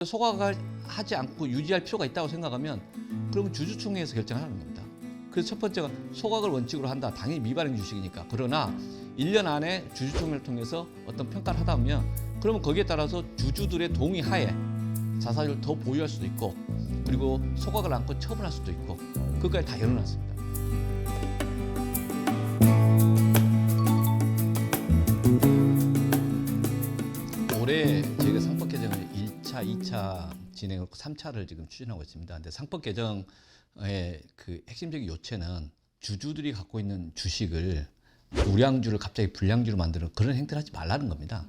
소각을 하지 않고 유지할 필요가 있다고 생각하면 그러면 주주총회에서 결정하는 겁니다. 그래서 첫 번째가 소각을 원칙으로 한다. 당연히 미발행 주식이니까. 그러나 1년 안에 주주총회를 통해서 어떤 평가를 하다 보면 그러면 거기에 따라서 주주들의 동의 하에 자사주를 더 보유할 수도 있고 그리고 소각을 않고 처분할 수도 있고 그것까지 다 열어놨습니다. 올해 저희가 상법 개정을 1차, 2차 진행을 3차를 지금 추진하고 있습니다. 근데 상법 개정의 그 핵심적인 요체는 주주들이 갖고 있는 주식을 우량주를 갑자기 불량주로 만드는 그런 행태를 하지 말라는 겁니다.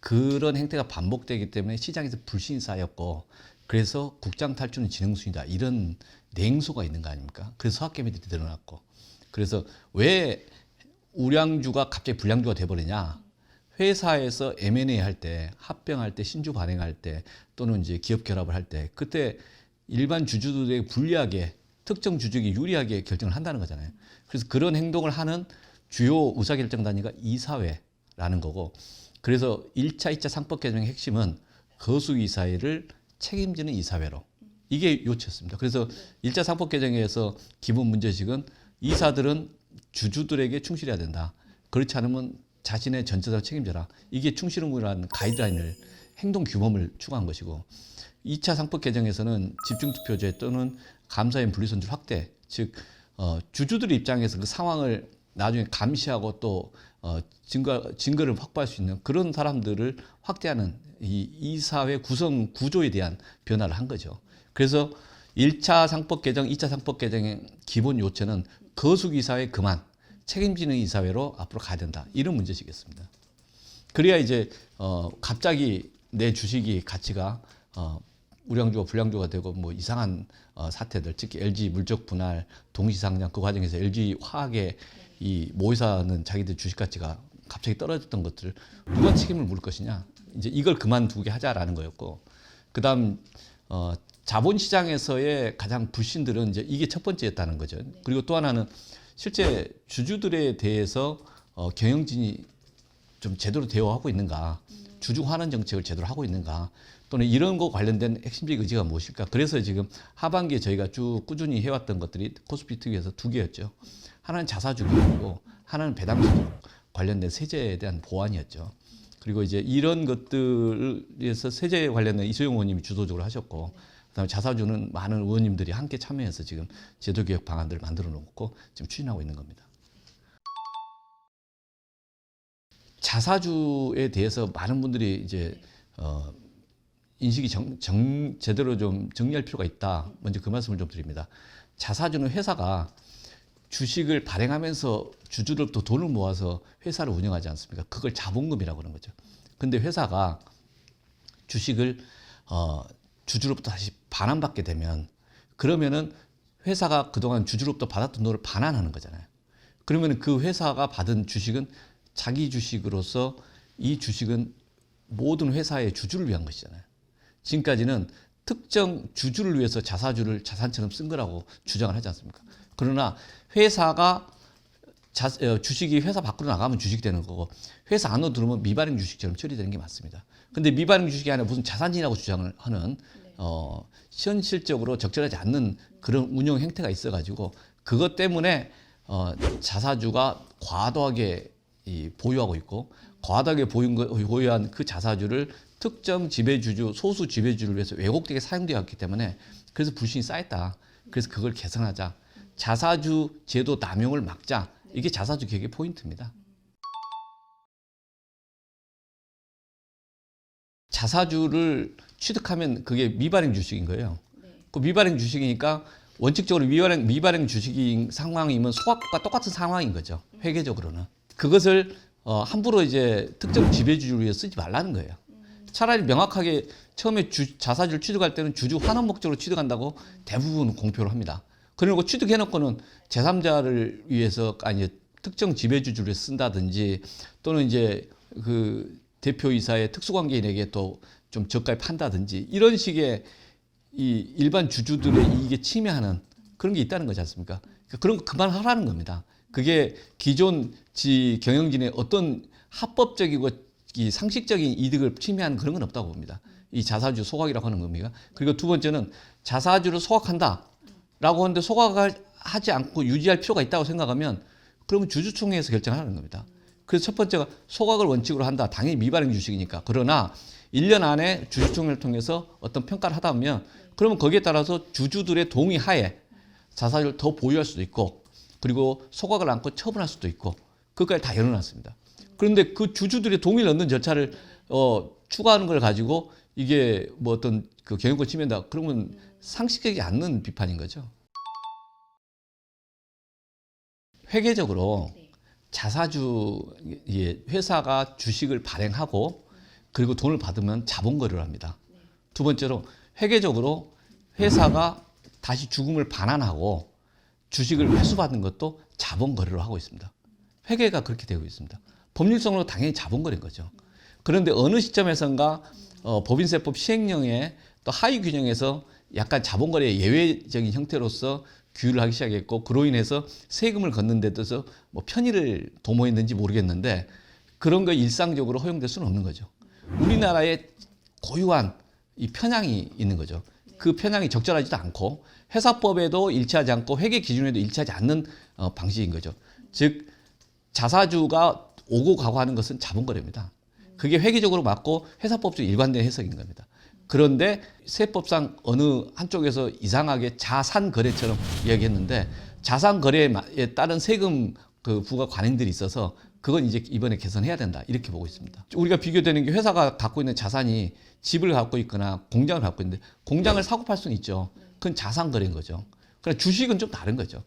그런 행태가 반복되기 때문에 시장에서 불신이 쌓였고 그래서 국장 탈주는 지능순이다 이런 냉소가 있는 거 아닙니까? 그래서 서학개미들이 늘어났고 그래서 왜 우량주가 갑자기 불량주가 돼버리냐? 회사에서 M&A 할 때, 합병할 때, 신주 발행할 때 또는 이제 기업 결합을 할 때 그때 일반 주주들에게 불리하게 특정 주주에게 유리하게 결정을 한다는 거잖아요. 그래서 그런 행동을 하는 주요 의사결정 단위가 이사회라는 거고 그래서 1차, 2차 상법 개정의 핵심은 거수이사회를 책임지는 이사회로 이게 요체였습니다. 그래서 1차 상법 개정에서 기본 문제식은 이사들은 주주들에게 충실해야 된다. 그렇지 않으면 자신의 전체적으로 책임져라. 이게 충실 의무라는 가이드라인을 행동 규범을 추구한 것이고 2차 상법 개정에서는 집중투표제 또는 감사인 분리선출 확대 즉 주주들 입장에서 그 상황을 나중에 감시하고 또 증거를 확보할 수 있는 그런 사람들을 확대하는 이 이사회 구성 구조에 대한 변화를 한 거죠. 그래서 1차 상법 개정, 2차 상법 개정의 기본 요체는 거수이사회 그만 책임지는 이사회로 앞으로 가야 된다. 이런 문제시겠습니다. 그래야 이제 갑자기 내 주식이 가치가 우량주가 불량주가 되고 뭐 이상한 사태들, 특히 LG 물적 분할, 동시상장 그 과정에서 LG 화학의 이 모의사는 자기들 주식 가치가 갑자기 떨어졌던 것들 누가 책임을 물을 것이냐? 이제 이걸 그만두게 하자라는 거였고, 그다음 자본시장에서의 가장 불신들은 이제 이게 첫 번째였다는 거죠. 그리고 또 하나는 실제 주주들에 대해서 경영진이 좀 제대로 대우하고 있는가, 주주 환원 정책을 제대로 하고 있는가, 또는 이런 거 관련된 핵심적인 의지가 무엇일까. 그래서 지금 하반기에 저희가 쭉 꾸준히 해왔던 것들이 코스피 특위에서 두 개였죠. 하나는 자사주 교육이고 하나는 배당주 관련된 세제에 대한 보완이었죠. 그리고 이제 이런 것들에서 세제 관련된 이소영 의원님이 주도적으로 하셨고, 그다음에 자사주는 많은 의원님들이 함께 참여해서 지금 제도개혁 방안들을 만들어 놓고 지금 추진하고 있는 겁니다. 자사주에 대해서 많은 분들이 이제 인식이 제대로 좀 정리할 필요가 있다. 먼저 그 말씀을 좀 드립니다. 자사주는 회사가 주식을 발행하면서 주주들부터 돈을 모아서 회사를 운영하지 않습니까? 그걸 자본금이라고 하는 거죠. 근데 회사가 주식을 주주로부터 다시 반환받게 되면 그러면은 회사가 그동안 주주로부터 받았던 돈을 반환하는 거잖아요. 그러면 그 회사가 받은 주식은 자기 주식으로서 이 주식은 모든 회사의 주주를 위한 것이잖아요. 지금까지는 특정 주주를 위해서 자사주를 자산처럼 쓴 거라고 주장을 하지 않습니까? 그러나 회사가 주식이 회사 밖으로 나가면 주식이 되는 거고 회사 안으로 들어오면 미발행 주식처럼 처리되는 게 맞습니다. 근데 미발행 주식이 아니라 무슨 자산이라고 주장을 하는 현실적으로 적절하지 않는 그런 운영 행태가 있어가지고 그것 때문에 자사주가 과도하게 보유하고 있고 과도하게 보유한 그 자사주를 특정 지배주주, 소수 지배주를 위해서 왜곡되게 사용되었기 때문에 그래서 불신이 쌓였다. 그래서 그걸 개선하자. 자사주 제도 남용을 막자. 이게 자사주 개혁의 포인트입니다. 자사주를 취득하면 그게 미발행 주식인 거예요. 그 미발행 주식이니까 원칙적으로 미발행 주식인 상황이면 소각과 똑같은 상황인 거죠. 회계적으로는. 그것을 함부로 이제 특정 지배주를 위해 쓰지 말라는 거예요. 차라리 명확하게 처음에 자사주를 취득할 때는 주주 환원 목적으로 취득한다고 대부분 공표를 합니다. 그리고 취득해놓고는 제3자를 위해서 아니 특정 지배주주를 쓴다든지 또는 이제 그 대표이사의 특수관계인에게 또 좀 저가에 판다든지 이런 식의 이 일반 주주들의 이익에 침해하는 그런 게 있다는 거지 않습니까? 그러니까 그런 거 그만하라는 겁니다. 그게 기존 경영진의 어떤 합법적이고 이 상식적인 이득을 침해하는 그런 건 없다고 봅니다. 이 자사주 소각이라고 하는 겁니다. 그리고 두 번째는 자사주를 소각한다라고 하는데 소각을 하지 않고 유지할 필요가 있다고 생각하면 그러면 주주총회에서 결정하는 겁니다. 그래서 첫 번째가 소각을 원칙으로 한다. 당연히 미발행 주식이니까. 그러나 1년 안에 주주총회를 통해서 어떤 평가를 하다 보면 그러면 거기에 따라서 주주들의 동의 하에 자사주를 더 보유할 수도 있고 그리고 소각을 않고 처분할 수도 있고 그것까지 다 열어놨습니다. 그런데 그 주주들의 동의를 얻는 절차를 추가하는 걸 가지고 이게 뭐 어떤 그 경영권 침해다. 그러면 상식적이지 않는 비판인 거죠. 회계적으로 자사주 회사가 주식을 발행하고 그리고 돈을 받으면 자본 거래를 합니다. 두 번째로 회계적으로 회사가 다시 주금을 반환하고 주식을 회수받는 것도 자본 거래로 하고 있습니다. 회계가 그렇게 되고 있습니다. 법률적으로 당연히 자본 거래인 거죠. 그런데 어느 시점에선가 법인세법 시행령에 또 하위 규정에서 약간 자본 거래의 예외적인 형태로서 규율을 하기 시작했고 그로 인해서 세금을 걷는 데 있어서 뭐 편의를 도모했는지 모르겠는데 그런 거 일상적으로 허용될 수는 없는 거죠. 우리나라에 고유한 이 편향이 있는 거죠. 그 편향이 적절하지도 않고 회사법에도 일치하지 않고 회계 기준에도 일치하지 않는 방식인 거죠. 즉 자사주가 오고 가고 하는 것은 자본거래입니다. 그게 회계적으로 맞고 회사법적 일관된 해석인 겁니다. 그런데 세법상 어느 한쪽에서 이상하게 자산거래처럼 이야기했는데 자산거래에 따른 세금 그 부과 관행들이 있어서 그건 이제 이번에 개선해야 된다 이렇게 보고 있습니다. 우리가 비교되는 게 회사가 갖고 있는 자산이 집을 갖고 있거나 공장을 갖고 있는데 공장을 사고 팔 수는 있죠. 그건 자산거래인 거죠. 그러나 주식은 좀 다른 거죠.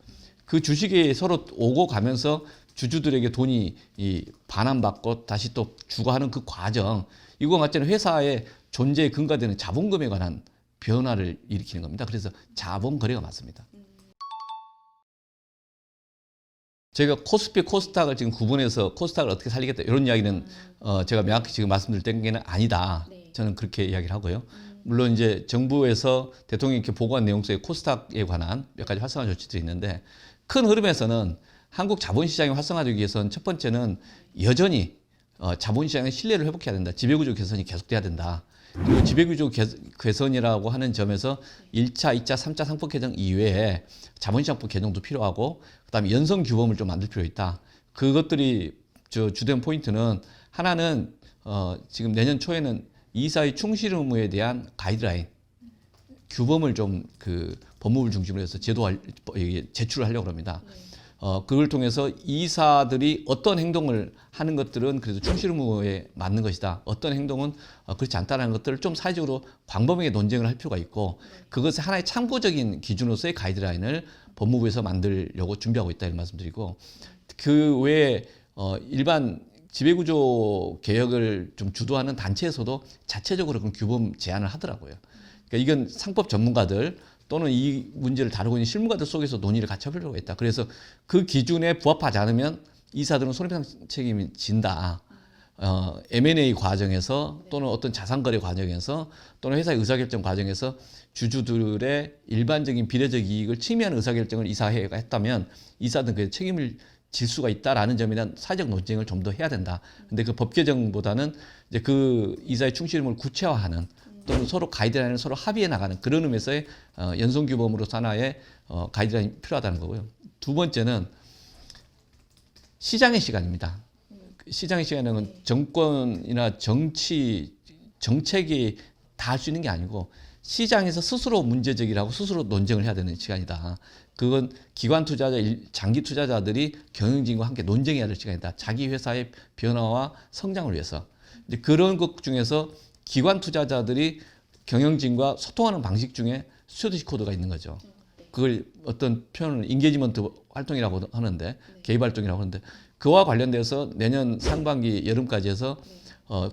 그 주식이 서로 오고 가면서 주주들에게 돈이 반환받고 다시 또 주고하는 그 과정 이거 마찬가지로 회사의 존재의 근거되는 자본금에 관한 변화를 일으키는 겁니다. 그래서 자본거래가 맞습니다. 저희가 코스피, 코스닥을 지금 구분해서 코스닥을 어떻게 살리겠다 이런 이야기는 제가 명확히 지금 말씀드릴 게 아니다. 저는 그렇게 이야기를 하고요. 물론 이제 정부에서 대통령께 보고한 내용 속에 코스닥에 관한 몇 가지 활성화 조치들이 있는데 큰 흐름에서는 한국 자본시장이 활성화되기 위해서는 첫 번째는 여전히 자본시장의 신뢰를 회복해야 된다. 지배구조 개선이 계속돼야 된다. 그리고 지배구조 개선이라고 하는 점에서 1차, 2차, 3차 상법 개정 이외에 자본시장법 개정도 필요하고 그다음에 연성규범을 좀 만들 필요가 있다. 그것들이 주된 포인트는 하나는 지금 내년 초에는 이사의 충실 의무에 대한 가이드라인 규범을 좀 그 법무부를 중심으로 해서 제출을 하려고 합니다. 그걸 통해서 이사들이 어떤 행동을 하는 것들은 그래도 충실 의무에 맞는 것이다. 어떤 행동은 그렇지 않다는 것들을 좀 사회적으로 광범위하게 논쟁을 할 필요가 있고 그것을 하나의 참고적인 기준으로서의 가이드라인을 법무부에서 만들려고 준비하고 있다 이런 말씀드리고 그 외에 일반 지배구조 개혁을 좀 주도하는 단체에서도 자체적으로 그런 규범 제안을 하더라고요. 그러니까 이건 상법 전문가들 또는 이 문제를 다루고 있는 실무가들 속에서 논의를 같이 해볼 필요가 있다. 그래서 그 기준에 부합하지 않으면 이사들은 손해배상 책임이 진다. M&A 과정에서 또는 어떤 자산거래 과정에서 또는 회사의 의사결정 과정에서 주주들의 일반적인 비례적 이익을 침해하는 의사결정을 이사회가 했다면 이사들은 그 책임을 질 수가 있다라는 점에 대한 사회적 논쟁을 좀 더 해야 된다. 근데 그 법 개정보다는 이제 그 이사의 충실 의무를 구체화하는 또는 서로 가이드라인을 서로 합의해 나가는 그런 의미에서의 연성규범으로 하나의 가이드라인이 필요하다는 거고요. 두 번째는 시장의 시간입니다. 시장의 시간은 정권이나 정책이 다 할 수 있는 게 아니고 시장에서 스스로 문제제기를 스스로 논쟁을 해야 되는 시간이다. 그건 기관 투자자, 장기 투자자들이 경영진과 함께 논쟁해야 될 시간이다. 자기 회사의 변화와 성장을 위해서. 이제 그런 것 중에서 기관 투자자들이 경영진과 소통하는 방식 중에 스튜어디십 코드가 있는 거죠. 그걸 어떤 표현을 인게이지먼트 활동이라고 하는데 개입 활동이라고 하는데 그와 관련돼서 내년 상반기 여름까지 해서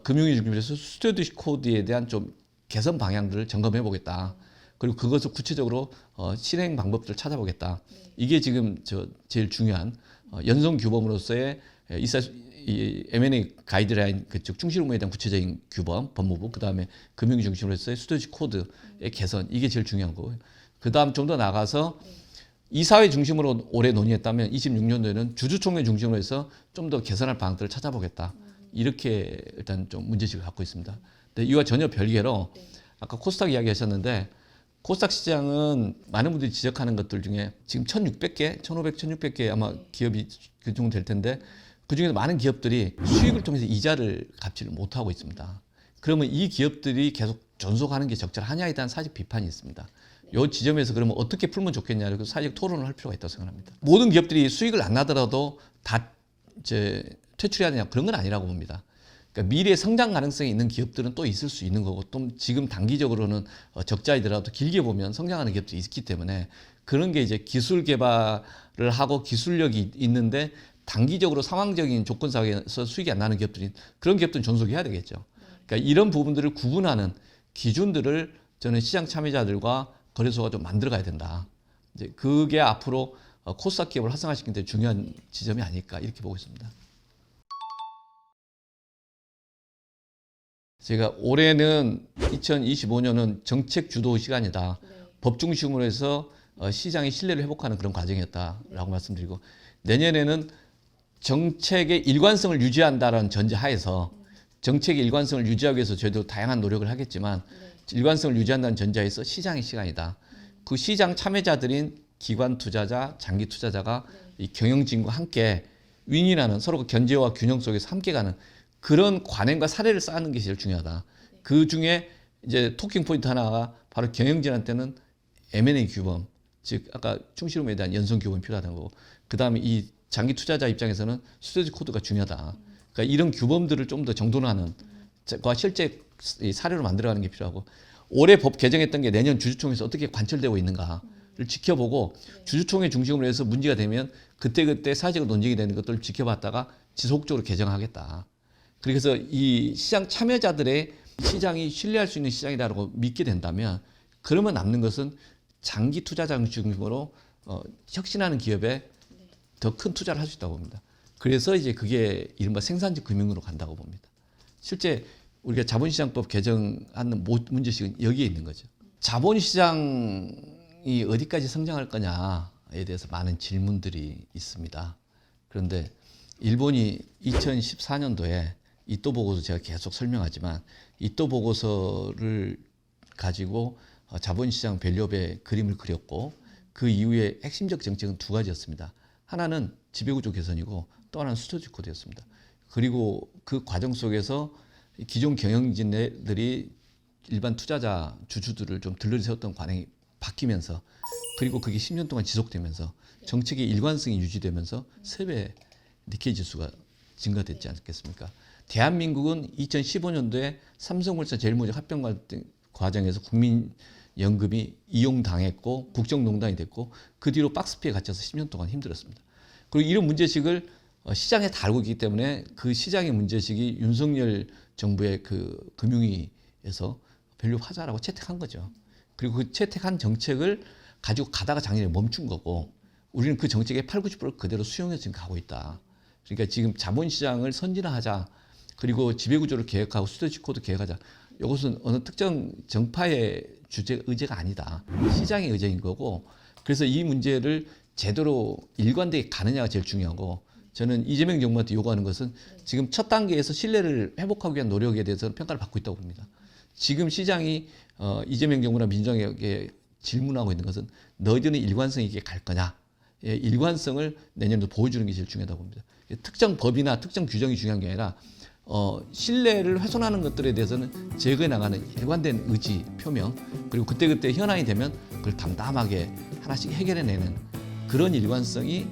금융위 중심에서 스튜어디십 코드에 대한 좀 개선 방향들을 점검해 보겠다. 그리고 그것을 구체적으로 실행 방법들을 찾아보겠다. 이게 지금 제일 중요한 연성 규범으로서의 이 M&A 가이드라인 그쪽 충실 의무에 대한 구체적인 규범, 법무부, 그 다음에 금융 중심으로서의 스튜어디십 코드의 개선 이게 제일 중요한 거고요. 그 다음 좀 더 나가서 이사회 중심으로 올해 논의했다면 26년도에는 주주총회 중심으로 해서 좀 더 개선할 방안들을 찾아보겠다. 이렇게 일단 좀 문제식을 갖고 있습니다. 근데 이와 전혀 별개로 네. 아까 코스닥 이야기하셨는데 코스닥 시장은 많은 분들이 지적하는 것들 중에 지금 1,600개, 1,500, 1,600개 아마 기업이 그 정도 될 텐데 그 중에서 많은 기업들이 수익을 통해서 이자를 갚지를 못하고 있습니다. 그러면 이 기업들이 계속 존속하는 게 적절하냐에 대한 사직 비판이 있습니다. 이 지점에서 그러면 어떻게 풀면 좋겠냐, 그래서 사직 토론을 할 필요가 있다고 생각합니다. 모든 기업들이 수익을 안 나더라도 다 이제 퇴출해야 되냐, 그런 건 아니라고 봅니다. 그러니까 미래 성장 가능성이 있는 기업들은 또 있을 수 있는 거고, 또 지금 단기적으로는 적자이더라도 길게 보면 성장하는 기업들이 있기 때문에 그런 게 이제 기술 개발을 하고 기술력이 있는데 단기적으로 상황적인 조건 상에서 수익이 안 나는 기업들이, 그런 기업들은 존속해야 되겠죠. 그러니까 이런 부분들을 구분하는 기준들을 저는 시장 참여자들과 거래소가 좀 만들어가야 된다. 이제 그게 앞으로 코스닥 기업을 활성화시키는 데 중요한 지점이 아닐까 이렇게 보고 있습니다. 제가 올해는 2025년은 정책 주도 시간이다. 네. 법 중심으로 해서 시장의 신뢰를 회복하는 그런 과정이었다라고 말씀드리고, 내년에는 정책의 일관성을 유지한다는 전제 하에서 정책의 일관성을 유지하기 위해서 저희도 다양한 노력을 하겠지만 일관성을 유지한다는 전제하에서 시장의 시간이다. 그 시장 참여자들인 기관 투자자, 장기 투자자가 이 경영진과 함께 윈윈하는, 서로 견제와 균형 속에서 함께 가는 그런 관행과 사례를 쌓는 게 제일 중요하다. 그 중에 이제 토킹 포인트 하나가 바로 경영진한테는 M&A 규범, 즉 아까 충실음에 대한 연성 규범이 필요하다는 거고, 그 다음에 이 장기 투자자 입장에서는 스트레지 코드가 중요하다. 그러니까 이런 규범들을 좀 더 정돈하는 과 실제 사례로 만들어가는 게 필요하고, 올해 법 개정했던 게 내년 주주총회에서 어떻게 관철되고 있는가를 지켜보고 주주총회 중심으로 해서 문제가 되면 그때그때 사회적으로 논쟁이 되는 것들을 지켜봤다가 지속적으로 개정하겠다. 그래서 이 시장 참여자들의 시장이 신뢰할 수 있는 시장이라고 믿게 된다면, 그러면 남는 것은 장기 투자자 중심으로 혁신하는 기업에 더 큰 투자를 할 수 있다고 봅니다. 그래서 이제 그게 이른바 생산직 금융으로 간다고 봅니다. 실제 우리가 자본시장법 개정하는 문제식은 여기에 있는 거죠. 자본시장이 어디까지 성장할 거냐에 대해서 많은 질문들이 있습니다. 그런데 일본이 2014년도에 이토 보고서, 제가 계속 설명하지만 이토 보고서를 가지고 자본시장 밸류업의 그림을 그렸고, 그 이후에 핵심적 정책은 두 가지였습니다. 하나는 지배구조 개선이고 또 하나는 스튜어디스 코드였습니다. 그리고 그 과정 속에서 기존 경영진들이 일반 투자자 주주들을 좀 들러리 세웠던 관행이 바뀌면서, 그리고 그게 10년 동안 지속되면서 정책의 일관성이 유지되면서 3배 니케이 지수가 증가됐지 않겠습니까? 대한민국은 2015년도에 삼성물산 제일모직 합병 과정에서 국민연금이 이용당했고 국정농단이 됐고, 그 뒤로 박스피에 갇혀서 10년 동안 힘들었습니다. 그리고 이런 문제식을 시장에 다루고 있기 때문에 그 시장의 문제식이 윤석열 정부의 그 금융위에서 밸류 하자라고 채택한 거죠. 그리고 그 채택한 정책을 가지고 가다가 작년에 멈춘 거고, 우리는 그 정책의 8, 90%를 그대로 수용해서 지금 가고 있다. 그러니까 지금 자본시장을 선진화하자, 그리고 지배구조를 개혁하고 스튜어디스 코드 개혁하자. 이것은 어느 특정 정파의 의제가 아니다. 시장의 의제인 거고, 그래서 이 문제를 제대로 일관되게 가느냐가 제일 중요하고, 저는 이재명 정부한테 요구하는 것은 지금 첫 단계에서 신뢰를 회복하기 위한 노력에 대해서는 평가를 받고 있다고 봅니다. 지금 시장이 이재명 정부나 민주당에게 질문하고 있는 것은 너희들은 일관성 있게 갈 거냐. 일관성을 내년도 보여주는 게 제일 중요하다고 봅니다. 특정 법이나 특정 규정이 중요한 게 아니라 신뢰를 훼손하는 것들에 대해서는 제거해 나가는 일관된 의지 표명, 그리고 그때그때 현안이 되면 그걸 담담하게 하나씩 해결해내는 그런 일관성이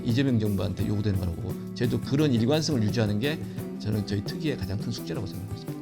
이재명 정부한테 요구되는 거라고 보고, 저희도 그런 일관성을 유지하는 게 저는 저희 특위의 가장 큰 숙제라고 생각합니다.